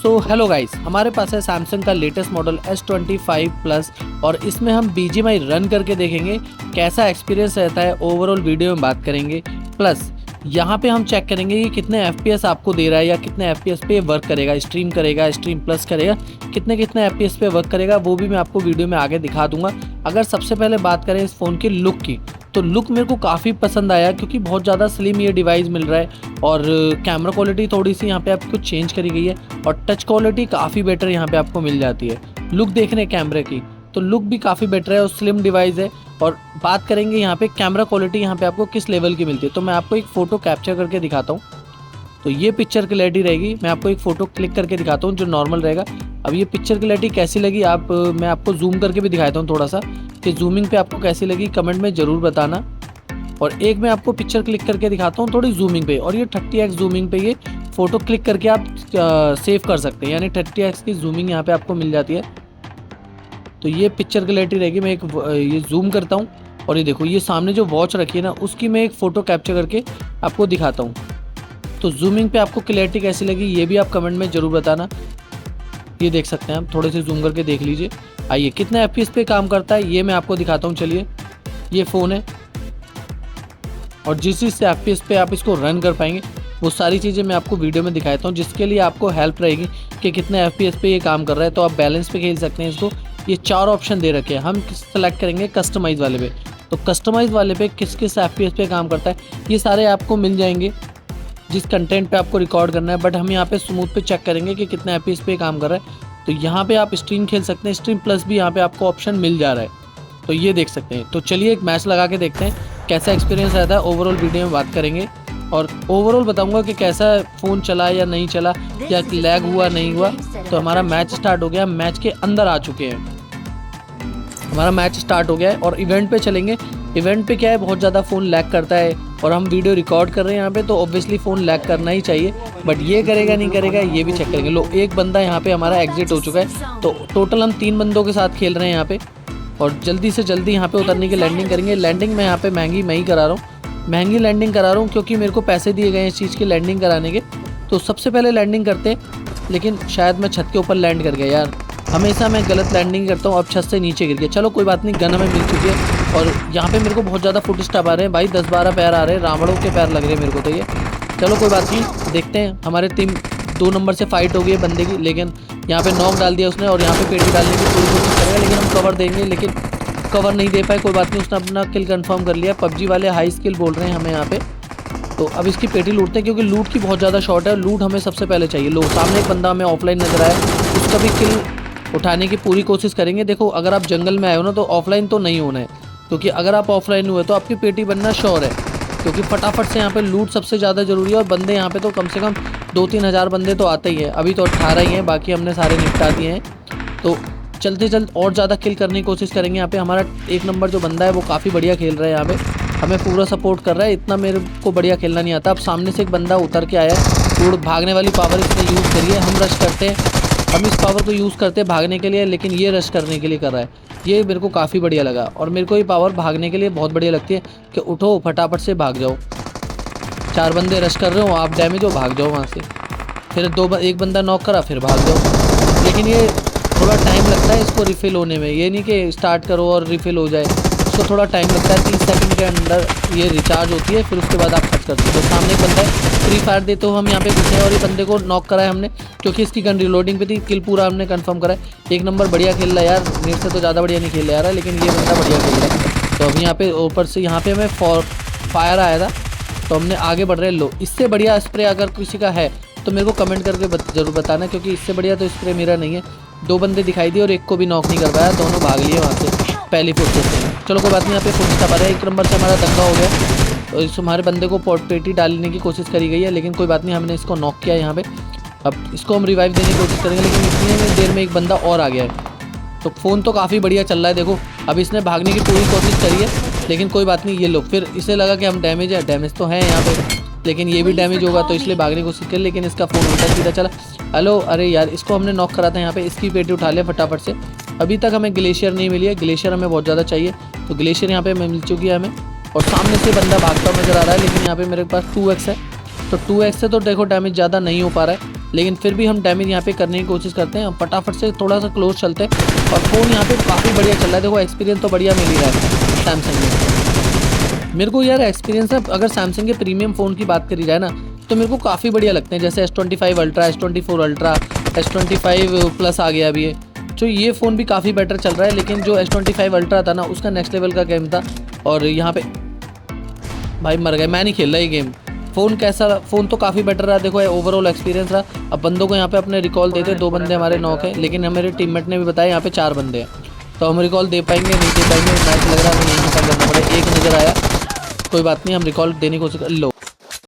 So hello guys, हमारे पास है Samsung का लेटेस्ट मॉडल S25 प्लस और इसमें हम BGMI रन करके देखेंगे कैसा एक्सपीरियंस रहता है। ओवरऑल वीडियो में बात करेंगे, प्लस यहाँ पे हम चेक करेंगे कि कितने FPS आपको दे रहा है या कितने FPS पे वर्क करेगा, स्ट्रीम करेगा, स्ट्रीम प्लस करेगा, कितने FPS पे वर्क करेगा, वो भी मैं आपको वीडियो में आगे दिखा दूंगा। अगर सबसे पहले बात करें इस फ़ोन की लुक की, तो लुक मेरे को काफ़ी पसंद आया क्योंकि बहुत ज़्यादा स्लिम ये डिवाइस मिल रहा है और कैमरा क्वालिटी थोड़ी सी यहाँ पे आपको चेंज करी गई है और टच क्वालिटी काफ़ी बेटर यहाँ पे आपको मिल जाती है। लुक देख रहे हैं कैमरे की, तो लुक भी काफ़ी बेटर है और स्लिम डिवाइस है। और बात करेंगे यहाँ पे कैमरा क्वालिटी यहाँ पे आपको किस लेवल की मिलती है, तो मैं आपको एक फ़ोटो कैप्चर करके दिखाता हूँ। तो ये पिक्चर क्लैरिटी रहेगी, मैं आपको एक फ़ोटो क्लिक करके दिखाता हूँ जो नॉर्मल रहेगा। अब ये पिक्चर क्लैरिटी कैसी लगी मैं आपको जूम करके भी दिखाता हूँ थोड़ा सा, कि जूमिंग पे आपको कैसी लगी कमेंट में ज़रूर बताना। और एक मैं आपको पिक्चर क्लिक करके दिखाता हूँ थोड़ी जूमिंग पे, और ये 30x जूमिंग पे ये फ़ोटो क्लिक करके आप सेव कर सकते हैं, यानी 30x की जूमिंग यहाँ पे आपको मिल जाती है। तो ये पिक्चर क्लैरिटी रहेगी। मैं एक ये जूम करता हूँ और ये देखो, ये सामने जो वॉच रखी है ना, उसकी मैं एक फ़ोटो कैप्चर करके आपको दिखाता हूँ। तो जूमिंग पे आपको क्लैरिटी कैसी लगी ये भी आप कमेंट में ज़रूर बताना। ये देख सकते हैं आप, थोड़े से जूम करके देख लीजिए। आइए कितने FPS पे काम करता है ये मैं आपको दिखाता हूँ। चलिए, ये फ़ोन है और जिस चीज़ से FPS पे आप इसको रन कर पाएंगे वो सारी चीज़ें मैं आपको वीडियो में दिखाता हूँ, जिसके लिए आपको हेल्प रहेगी कि कितने FPS पे ये काम कर रहा है। तो आप बैलेंस पे खेल सकते हैं इसको। ये 4 ऑप्शन दे रखे हैं, हम सेलेक्ट करेंगे कस्टमाइज़ वाले पे। तो कस्टमाइज़ वाले पे किस FPS पे काम करता है ये सारे आपको मिल जाएंगे जिस कंटेंट पे आपको रिकॉर्ड करना है। बट हम यहाँ पे स्मूथ पे चेक करेंगे कि कितने FPS पे काम कर रहा है। तो यहाँ पे आप स्ट्रीम खेल सकते हैं, स्ट्रीम प्लस भी यहाँ पे आपको ऑप्शन मिल जा रहा है, तो ये देख सकते हैं। तो चलिए एक मैच लगा के देखते हैं कैसा एक्सपीरियंस रहता है। ओवरऑल वीडियो में बात करेंगे और ओवरऑल बताऊंगा कि कैसा फ़ोन चला या नहीं चला, या लैग हुआ नहीं हुआ। तो हमारा मैच स्टार्ट हो गया, मैच के अंदर आ चुके हैं, हमारा मैच स्टार्ट हो गया है। और इवेंट पे चलेंगे। इवेंट पे क्या है, बहुत ज़्यादा फ़ोन लैग करता है और हम वीडियो रिकॉर्ड कर रहे हैं यहाँ पे, तो ऑब्वियसली फ़ोन लैग करना ही चाहिए। बट ये करेगा नहीं करेगा ये भी चेक करेंगे। लो, एक बंदा यहाँ पे हमारा एग्जिट हो चुका है, तो टोटल हम 3 बंदों के साथ खेल रहे हैं यहाँ पे। और जल्दी से जल्दी यहाँ पे उतरने की लैंडिंग करेंगे। लैंडिंग मैं यहाँ पे महंगी मैं ही करा रहा हूँ, महंगी लैंडिंग करा रहा हूँ क्योंकि मेरे को पैसे दिए गए हैं इस चीज़ की लैंडिंग कराने के। तो सबसे पहले लैंडिंग करते हैं, लेकिन शायद मैं छत के ऊपर लैंड कर गया यार। हमेशा मैं गलत लैंडिंग करता हूँ, अब छत से नीचे गिर गया। चलो कोई बात नहीं, गन हमें मिल चुकी है। और यहाँ पे मेरे को बहुत ज़्यादा फुट स्टेप आ रहे हैं भाई, 10-12 पैर आ रहे हैं, रावणों के पैर लग रहे हैं मेरे को तो ये। चलो कोई बात नहीं, देखते हैं। हमारे टीम 2 नंबर से फाइट हो गई है बंदे की, लेकिन यहाँ पे नॉक डाल दिया उसने और यहाँ पे पेटी डालने की पूरी कोशिश करेगा, लेकिन हम कवर देंगे, लेकिन कवर नहीं दे पाए। कोई बात नहीं, उसने अपना किल कंफर्म कर लिया। PUBG वाले हाई स्किल बोल रहे हैं हमें यहाँ पे। तो अब इसकी पेटी लूटते हैं क्योंकि लूट की बहुत ज़्यादा शॉर्ट है, लूट हमें सबसे पहले चाहिए। लो, सामने एक बंदा हमें ऑफलाइन नजर आया, उसका भी किल उठाने की पूरी कोशिश करेंगे। देखो, अगर आप जंगल में आए हो ना तो ऑफलाइन तो नहीं होना है, क्योंकि अगर आप ऑफलाइन हुए तो आपकी पेटी बनना श्योर है, क्योंकि फटाफट से यहाँ पे लूट सबसे ज़्यादा ज़रूरी है। और बंदे यहाँ पे तो कम से कम 2-3 हज़ार बंदे तो आते ही हैं। अभी तो 18 ही हैं, बाकी हमने सारे निपटा दिए हैं। तो चलते चलते और ज़्यादा किल करने की कोशिश करेंगे। यहाँ पे हमारा 1 नंबर जो बंदा है वो काफ़ी बढ़िया खेल रहा है, यहाँ पे हमें पूरा सपोर्ट कर रहा है। इतना मेरे को बढ़िया खेलना नहीं आता। अब सामने से एक बंदा उतर के आया है, उड़ भागने वाली पावर इसने यूज़ करी है। हम रश करते हैं, हम इस पावर को यूज़ करते हैं भागने के लिए, लेकिन ये रश करने के लिए कर रहा है। ये मेरे को काफ़ी बढ़िया लगा और मेरे को ये पावर भागने के लिए बहुत बढ़िया लगती है कि उठो फटाफट से भाग जाओ। 4 बंदे रश कर रहे हो, आप डैमेज हो, भाग जाओ वहाँ से। फिर एक बंदा नॉक करा, फिर भाग जाओ। लेकिन ये थोड़ा टाइम लगता है इसको रिफ़िल होने में, ये नहीं कि स्टार्ट करो और रिफ़िल हो जाए। इसको थोड़ा टाइम लगता है, 30 सेकंड के अंदर ये रिचार्ज होती है, फिर उसके बाद आप खर्च करते हो। तो सामने एक बंदा है, फ्री फायर देते हो हम यहाँ पे घुसे और ये बंदे को नॉक करा है हमने, क्योंकि इसकी गन रिलोडिंग पे थी। किल पूरा हमने कंफर्म करा है। 1 नंबर बढ़िया खेल रहा है यार, मेरे से तो ज़्यादा बढ़िया नहीं खेल रहा है, लेकिन ये बंदा बढ़िया खेल रहा है। तो अभी यहाँ पे ऊपर से यहाँ पे हमें फायर आया था, तो हमने आगे बढ़ रहे। लो, इससे बढ़िया स्प्रे अगर किसी का है तो मेरे को कमेंट करके ज़रूर बताना, क्योंकि इससे बढ़िया तो स्प्रे मेरा नहीं है। 2 बंदे दिखाई दिए और एक को भी नॉक नहीं कर पाया, दोनों भाग लिए वहाँ से पहली फुट से। चलो कोई बात नहीं, यहाँ पे फुट स्टेप आ रहा है। 1 नंबर से हमारा दंगा हो गया, तो इस हमारे बंदे को पेटी डालने की कोशिश करी गई है, लेकिन कोई बात नहीं, हमने इसको नॉक किया यहाँ पे। अब इसको हम रिवाइव देने की कोशिश करेंगे, लेकिन इतनी में देर में एक बंदा और आ गया है। तो फ़ोन तो काफ़ी बढ़िया चल रहा है। देखो, अब इसने भागने की पूरी कोशिश करी है, लेकिन कोई बात नहीं। ये लोग फिर इसे लगा कि हम डैमेज है, डैमेज तो है यहाँ पे, लेकिन ये भी डैमेज होगा, तो इसलिए भागने की कोशिश करी, लेकिन इसका फ़ोन उल्टा सीधा चला। हेलो, अरे यार, इसको हमने नॉक करा था यहाँ पे, इसकी पेटी उठा लिया फटाफट से। अभी तक हमें ग्लेशियर नहीं मिली है, ग्लेशियर हमें बहुत ज़्यादा चाहिए, तो ग्लेशियर यहाँ पे मिल चुकी है हमें। और सामने से बंदा भागता हुआ नज़र आ रहा है, लेकिन यहाँ पे मेरे पास 2x है, तो 2x से तो देखो डैमेज ज़्यादा नहीं हो पा रहा है, लेकिन फिर भी हम डैमेज यहाँ पे करने की कोशिश करते हैं। फटाफट से थोड़ा सा क्लोज चलते हैं और फ़ोन यहाँ पे काफ़ी बढ़िया चल रहा है। देखो एक्सपीरियंस तो बढ़िया मिल ही रहा है सैमसंग में। मेरे को यार एक्सपीरियंस है, अगर सैमसंग के प्रीमियम फ़ोन की बात करी जाए ना तो मेरे को काफ़ी बढ़िया लगते हैं, जैसे S25 ultra, S24 ultra, S25 plus आ गया अभी है। जो ये फ़ोन भी काफ़ी बेटर चल रहा है, लेकिन जो S25 अल्ट्रा था ना उसका नेक्स्ट लेवल का गेम था। और यहाँ पे भाई मर गए, मैं नहीं खेल रहा ये गेम। फ़ोन कैसा, फ़ोन तो काफ़ी बेटर रहा, देखो ओवरऑल एक्सपीरियंस रहा। अब बंदों को यहाँ पे अपने रिकॉल देते, 2 बंदे हमारे नॉक हैं, लेकिन हमारे टीममेट ने भी बताया यहाँ पे 4 बंदे हैं, तो हम रिकॉल दे पाएंगे नहीं दे पाएंगे, मैच लग रहा है हमें यहीं पर करना पड़ेगा। एक नज़र आया, कोई बात नहीं, हम रिकॉल देने की कोशिश कर लो।